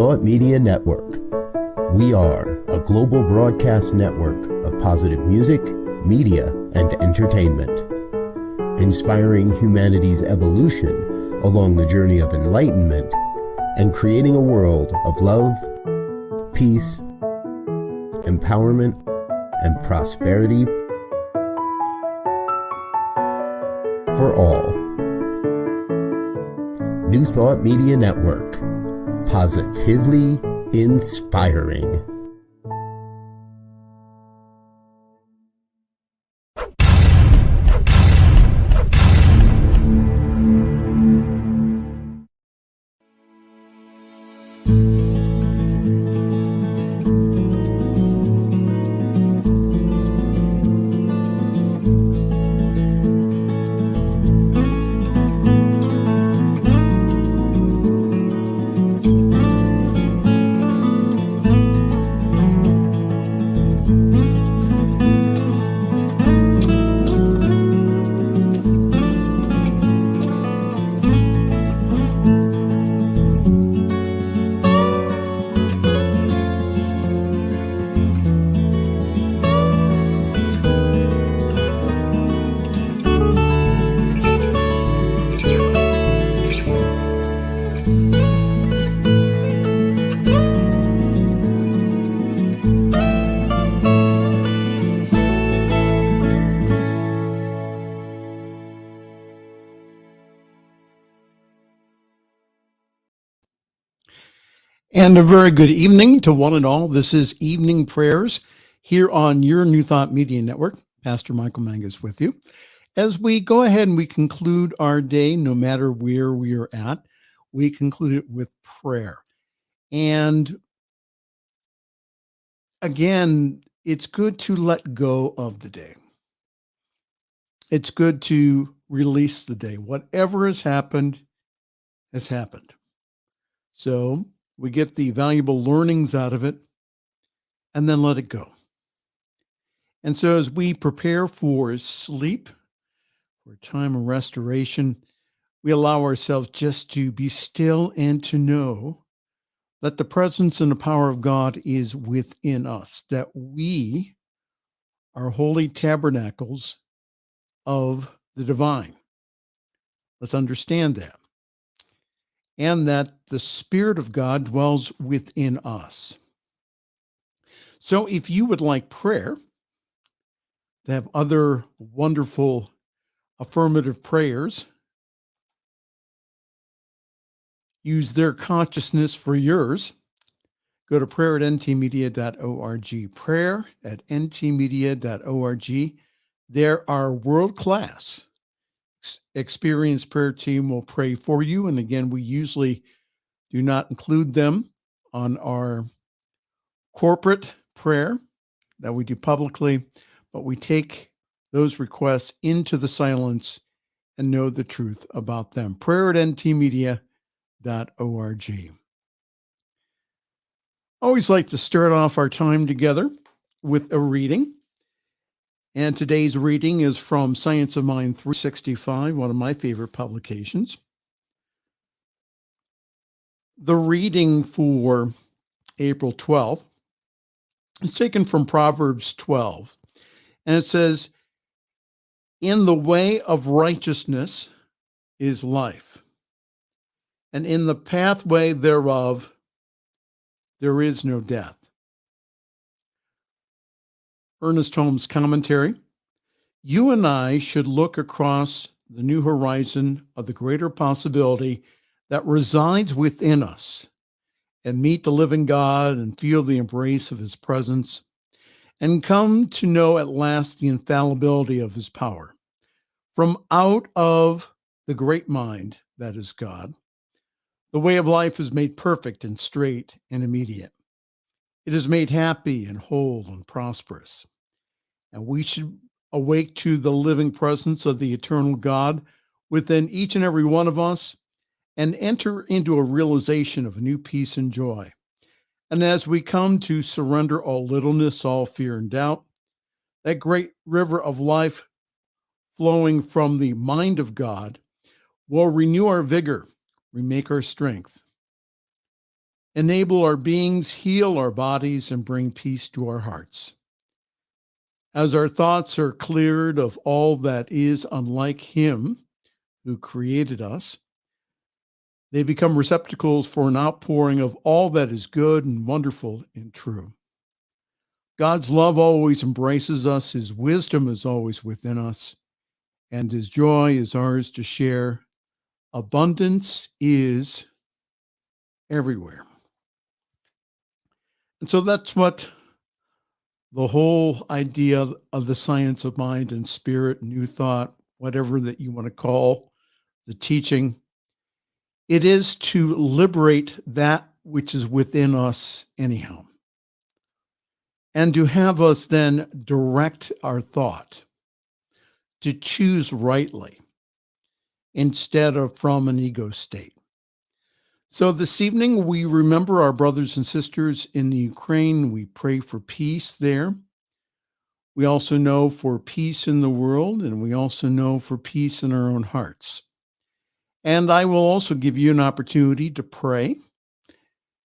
Thought Media Network. We are a global broadcast network of positive music, media, and entertainment, inspiring humanity's evolution along the journey of enlightenment and creating a world of love, peace, empowerment, and prosperity for all. New Thought Media Network. Positively inspiring. And a very good evening to one and all. This is Evening Prayers here on your New Thought Media Network. Pastor Michael Mangus with you. As we go ahead and we conclude our day, no matter where we are at, we conclude it with prayer. And again, it's good to let go of the day. It's good to release the day. Whatever has happened, has happened. So we get the valuable learnings out of it and then let it go. And so as we prepare for sleep, for a time of restoration, we allow ourselves just to be still and to know that the presence and the power of God is within us, that we are holy tabernacles of the divine. Let's understand that. And that the Spirit of God dwells within us. So if you would like prayer, to have other wonderful affirmative prayers, use their consciousness for yours, go to prayer@ntmedia.org, prayer@ntmedia.org. There are world-class experienced prayer team will pray for you. And again, we usually do not include them on our corporate prayer that we do publicly, but we take those requests into the silence and know the truth about them. prayer@ntmedia.org. Always like to start off our time together with a reading. And today's reading is from Science of Mind 365, one of my favorite publications. The reading for April 12th is taken from Proverbs 12. And it says, "In the way of righteousness is life, and in the pathway thereof there is no death." Ernest Holmes commentary. You and I should look across the new horizon of the greater possibility that resides within us and meet the living God and feel the embrace of his presence and come to know at last the infallibility of his power. From out of the great mind that is God, the way of life is made perfect and straight and immediate. It is made happy and whole and prosperous. And we should awake to the living presence of the eternal God within each and every one of us and enter into a realization of a new peace and joy. And as we come to surrender all littleness, all fear and doubt, that great river of life flowing from the mind of God will renew our vigor, remake our strength, enable our beings, heal our bodies, and bring peace to our hearts. As our thoughts are cleared of all that is unlike Him who created us, they become receptacles for an outpouring of all that is good and wonderful and true. God's love always embraces us, His wisdom is always within us, and His joy is ours to share. Abundance is everywhere. And so that's what the whole idea of the science of mind and spirit, new thought, whatever that you want to call the teaching, it is to liberate that which is within us anyhow, and to have us then direct our thought to choose rightly instead of from an ego state. So this evening, we remember our brothers and sisters in the Ukraine. We pray for peace there. We also know for peace in the world, and we also know for peace in our own hearts. And I will also give you an opportunity to pray.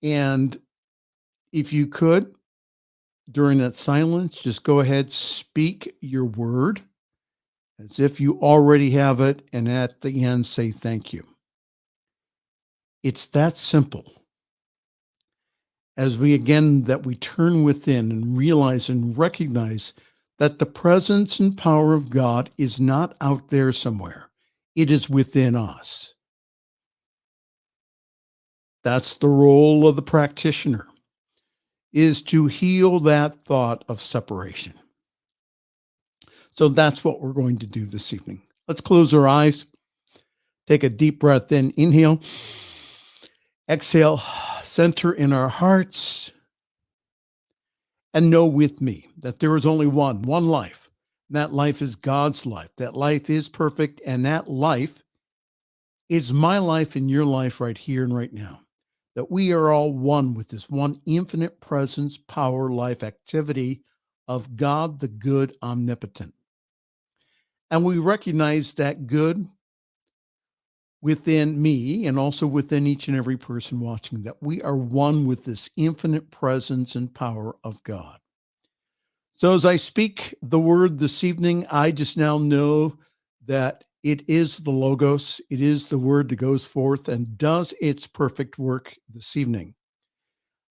And if you could, during that silence, just go ahead, speak your word as if you already have it, and at the end, say thank you. It's that simple. As we turn within and realize and recognize that the presence and power of God is not out there somewhere. It is within us. That's the role of the practitioner, is to heal that thought of separation. So that's what we're going to do this evening. Let's close our eyes. Take a deep breath in. Inhale. Exhale. Center in our hearts. And know with me that there is only one life. And that life is God's life. That life is perfect. And that life is my life and your life right here and right now. That we are all one with this one infinite presence, power, life, activity of God, the good, omnipotent. And we recognize that good within me and also within each and every person watching, that we are one with this infinite presence and power of God. So as I speak the word this evening, I just now know that it is the Logos, it is the word that goes forth and does its perfect work this evening.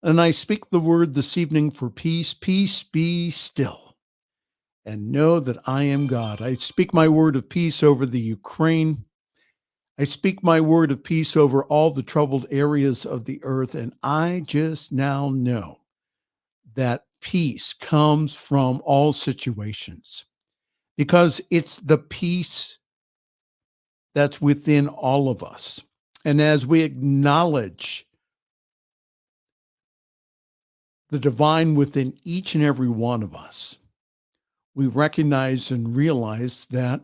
And I speak the word this evening for peace. Peace, be still, and know that I am God. I speak my word of peace over the Ukraine. I speak my word of peace over all the troubled areas of the earth. And I just now know that peace comes from all situations, because it's the peace that's within all of us. And as we acknowledge the divine within each and every one of us, we recognize and realize that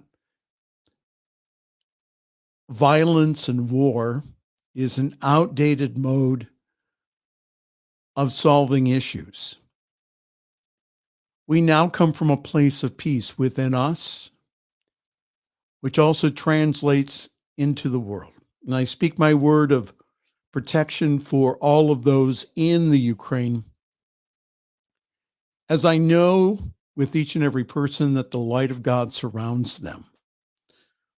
violence and war is an outdated mode of solving issues. We now come from a place of peace within us, which also translates into the world. And I speak my word of protection for all of those in the Ukraine, as I know with each and every person that the light of God surrounds them,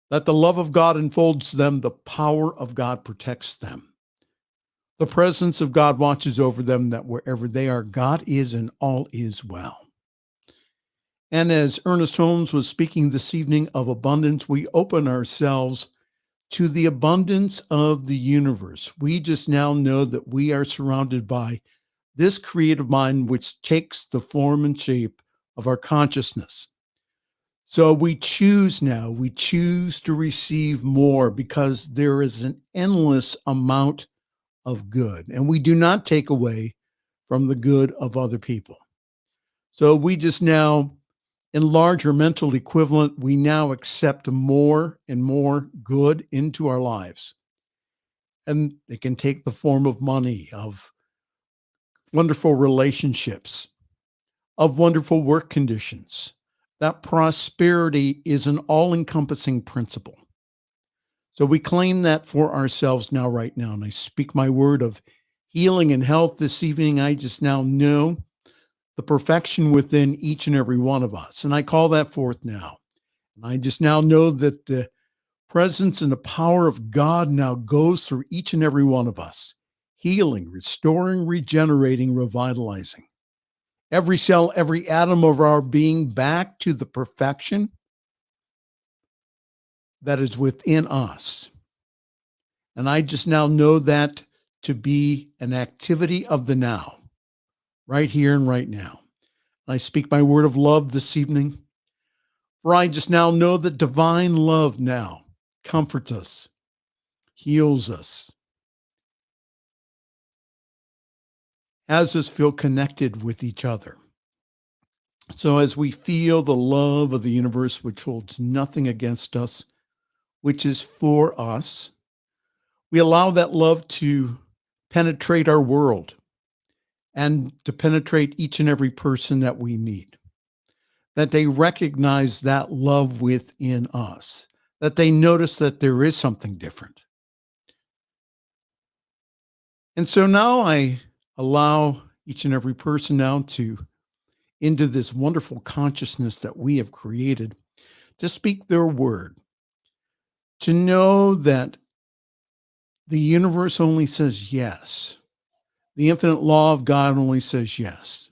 that the love of God enfolds them, the power of God protects them. The presence of God watches over them, that wherever they are, God is and all is well. And as Ernest Holmes was speaking this evening of abundance, we open ourselves to the abundance of the universe. We just now know that we are surrounded by this creative mind, which takes the form and shape of our consciousness. So we choose to receive more, because there is an endless amount of good, and we do not take away from the good of other people. So we just now enlarge our mental equivalent. We now accept more and more good into our lives. And it can take the form of money, of wonderful relationships, of wonderful work conditions. That prosperity is an all-encompassing principle. So we claim that for ourselves now, right now. And I speak my word of healing and health this evening. I just now know the perfection within each and every one of us. And I call that forth now. And I just now know that the presence and the power of God now goes through each and every one of us, healing, restoring, regenerating, revitalizing every cell, every atom of our being back to the perfection that is within us. And I just now know that to be an activity of the now, right here and right now. I speak my word of love this evening, for I just now know that divine love now comforts us, heals us, has us feel connected with each other. So as we feel the love of the universe, which holds nothing against us, which is for us, we allow that love to penetrate our world and to penetrate each and every person that we meet, that they recognize that love within us, that they notice that there is something different. And so now I allow each and every person now to, into this wonderful consciousness that we have created, to speak their word, to know that the universe only says yes. The infinite law of God only says yes.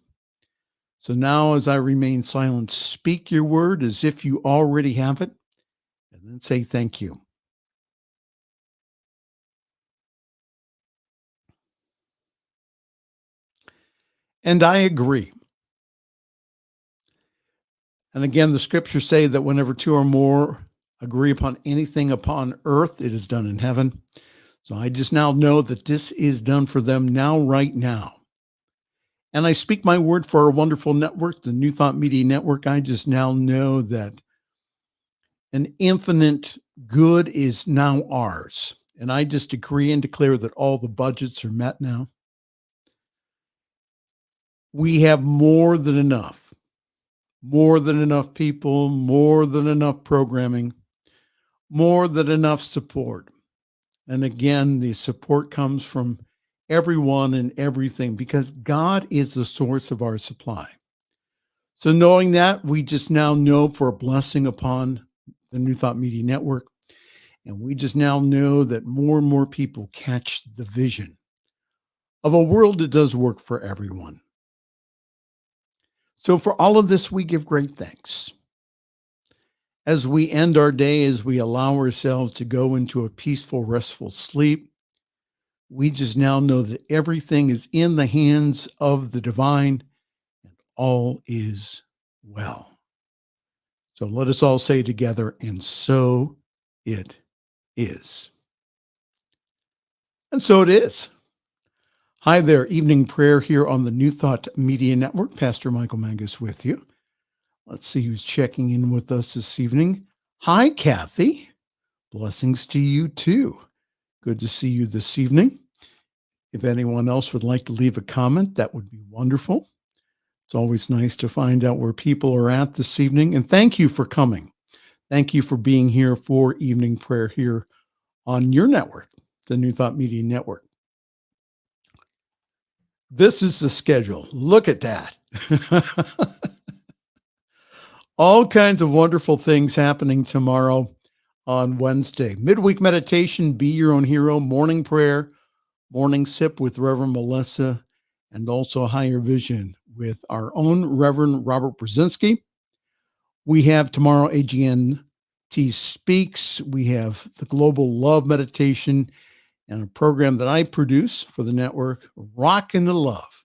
So now, as I remain silent, speak your word as if you already have it, and then say thank you. And I agree. And again, the scriptures say that whenever two or more agree upon anything upon earth, it is done in heaven. So I just now know that this is done for them now, right now. And I speak my word for our wonderful network, the New Thought Media Network. I just now know that an infinite good is now ours. And I just decree and declare that all the budgets are met now. We have more than enough people, more than enough programming, more than enough support. And again, the support comes from everyone and everything because God is the source of our supply. So knowing that, we just now know for a blessing upon the New Thought Media Network. And we just now know that more and more people catch the vision of a world that does work for everyone. So for all of this, we give great thanks. As we end our day, as we allow ourselves to go into a peaceful, restful sleep, we just now know that everything is in the hands of the divine and all is well. So let us all say together, and so it is. And so it is. Hi there, evening prayer here on the New Thought Media Network. Pastor Michael Mangus with you. Let's see who's checking in with us this evening. Hi, Kathy. Blessings to you too. Good to see you this evening. If anyone else would like to leave a comment, that would be wonderful. It's always nice to find out where people are at this evening. And thank you for coming. Thank you for being here for evening prayer here on your network, the New Thought Media Network. This is the schedule. Look at that. All kinds of wonderful things happening tomorrow on Wednesday. Midweek meditation, Be Your Own Hero, morning prayer, morning sip with Reverend Melissa, and also Higher Vision with our own Reverend Robert Brzezinski. We have tomorrow AGNT Speaks. We have the Global Love Meditation and a program that I produce for the network, Rockin' the Love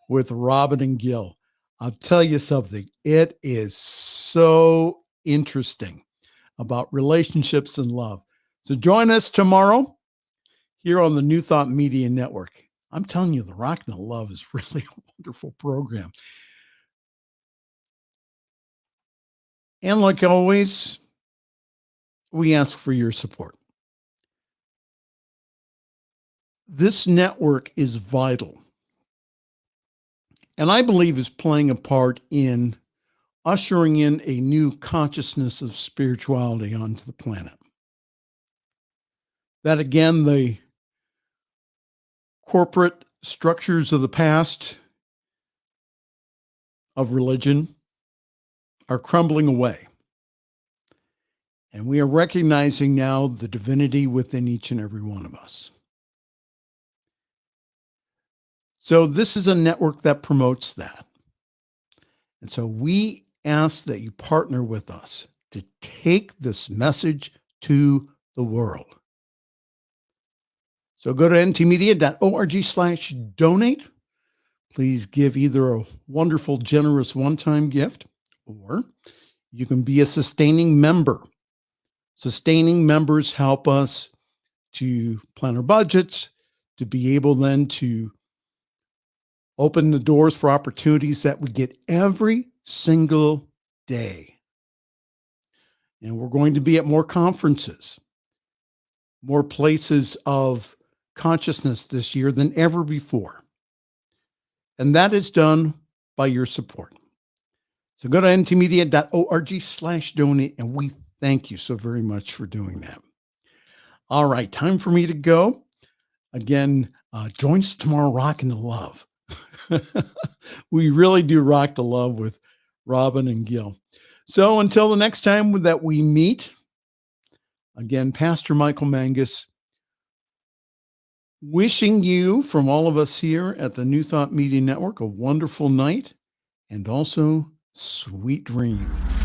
with Robin and Gil. I'll tell you something. It is so interesting about relationships and love. So join us tomorrow here on the New Thought Media Network. I'm telling you, the Rockin' the Love is really a wonderful program. And like always, we ask for your support. This network is vital, and I believe is playing a part in ushering in a new consciousness of spirituality onto the planet. That again, the corporate structures of the past of religion are crumbling away. And we are recognizing now the divinity within each and every one of us. So this is a network that promotes that. And so we ask that you partner with us to take this message to the world. So go to ntmedia.org/donate. Please give either a wonderful, generous one-time gift, or you can be a sustaining member. Sustaining members help us to plan our budgets, to be able then to open the doors for opportunities that we get every single day. And we're going to be at more conferences, more places of consciousness this year than ever before. And that is done by your support. So go to ntmedia.org/donate, and we thank you so very much for doing that. All right, time for me to go. Again, join us tomorrow, Rockin' the Love. We really do rock the love with Robin and Gil. So until the next time that we meet, again, Pastor Michael Mangus, wishing you from all of us here at the New Thought Media Network a wonderful night and also sweet dreams.